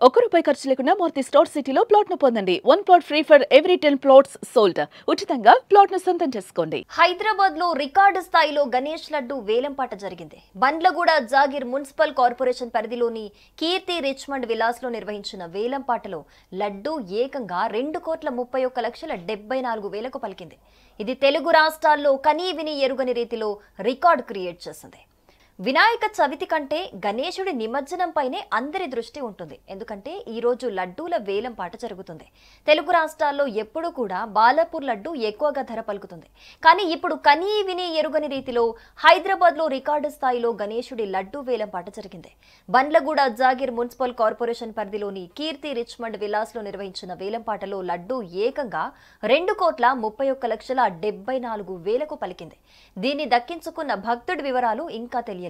₹1 ఖర్చు లేకుండా మూర్తి స్టోర్ సిటీలో ప్లాట్ ను పొందండి. 1 plot free for every 10 plots sold. ఉచితంగా ప్లాట్ ను సొంతం చేసుకోండి. హైదరాబాద్ లో రికార్డు స్థాయిలో గణేష్ లడ్డు వేలంపాట జరిగింది. బండ్లగూడ జాగీర్ మున్సిపల్ కార్పొరేషన్ పరిధిలోని కీర్తి రిచ్మండ్ విలాస్ లో నిర్వహించిన వేలంపాటలో లడ్డు ఏకంగా 2,31,74,000కు పలికింది. ఇది తెలుగు రాష్ట్రాల్లో కనీవిని ఎరుగని రీతిలో రికార్డు క్రియేట్ చేసింది. వినాయక చవితి కంటే గణేశుడి నిమజ్జనంపైనే అందరి దృష్టి ఉంటుంది. ఎందుకంటే ఈ రోజు లడ్డూల వేలంపాట జరుగుతుంది. తెలుగు రాష్ట్రాల్లో ఎప్పుడూ కూడా బాలాపూర్ లడ్డు ఎక్కువగా ధర పలుకుతుంది. కానీ ఇప్పుడు కనీ విని ఎరుగని రీతిలో హైదరాబాద్ లో రికార్డు స్థాయిలో గణేశుడి లడ్డు వేలంపాట జరిగింది. బండ్లగూడ జాగీర్ మున్సిపల్ కార్పొరేషన్ పరిధిలోని కీర్తి రిచ్మండ్ విలాస్ లో నిర్వహించిన వేలంపాటలో లడ్డు ఏకంగా 2,31,74,000కు పలికింది. దీన్ని దక్కించుకున్న భక్తుడి వివరాలు ఇంకా తెలియలేదు.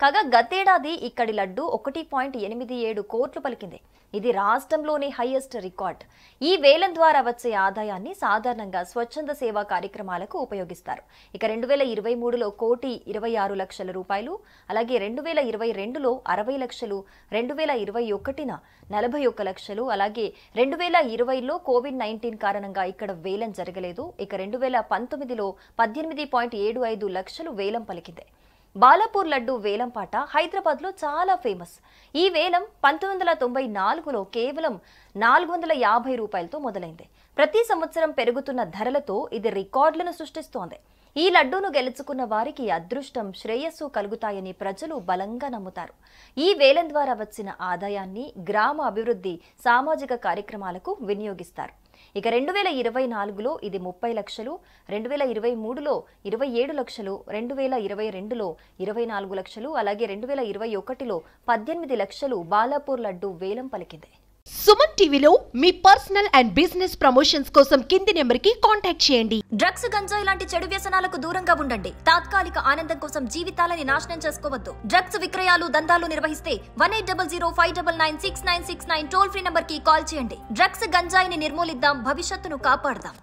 కాగా గతేడాది ఇక్కడి లడ్డు 1.87 కోట్లు పలికింది. ఇది రాష్ట్రంలోనే హైయెస్ట్ రికార్డ్. ఈ వేలం ద్వారా వచ్చే ఆదాయాన్ని సాధారణంగా స్వచ్ఛంద సేవా కార్యక్రమాలకు ఉపయోగిస్తారు. ఇక 2023లో ₹1,26,00,000, అలాగే 2022లో 60 లక్షలు, 2021న 41 లక్షలు, అలాగే 2020లో కోవిడ్-19 కారణంగా ఇక్కడ వేలం జరగలేదు. ఇక 2019లో 18.75 లక్షలు వేలం పలికింది. బాలాపూర్ లడ్డు వేలంపాట హైదరాబాద్ లో చాలా ఫేమస్. ఈ వేలం 1994లో కేవలం ₹450తో మొదలైంది. ప్రతి సంవత్సరం పెరుగుతున్న ధరలతో ఇది రికార్డులను సృష్టిస్తోంది. ఈ లడ్డూను గెలుచుకున్న వారికి అదృష్టం, శ్రేయస్సు కలుగుతాయని ప్రజలు బలంగా నమ్ముతారు. ఈ వేలం ద్వారా వచ్చిన ఆదాయాన్ని గ్రామ అభివృద్ధి, సామాజిక కార్యక్రమాలకు వినియోగిస్తారు. ఇక 2024లో ఇది 30 లక్షలు, 2023లో 27 లక్షలు, 2022లో 24 లక్షలు, అలాగే 2021లో 18 లక్షలు బాలాపూర్ లడ్డు వేలం పలికింది. సుమన్ టీవీలో మీ పర్సనల్ అండ్ బిజినెస్ ప్రమోషన్స్ కోసం కింది నెంబర్కి కాంటాక్ట్ చేయండి. డ్రగ్స్, గంజాయి లాంటి చెడు వ్యసనాలకు దూరంగా ఉండండి. తాత్కాలిక ఆనందం కోసం జీవితాలని నాశనం చేసుకోవద్దు. డ్రగ్స్ విక్రయాలు, దందాలు నిర్వహిస్తే 180059996969 టోల్ ఫ్రీ నంబర్ కి కాల్ చేయండి. డ్రగ్స్, గంజాయిని నిర్మూలిద్దాం, భవిష్యత్తును కాపాడదాం.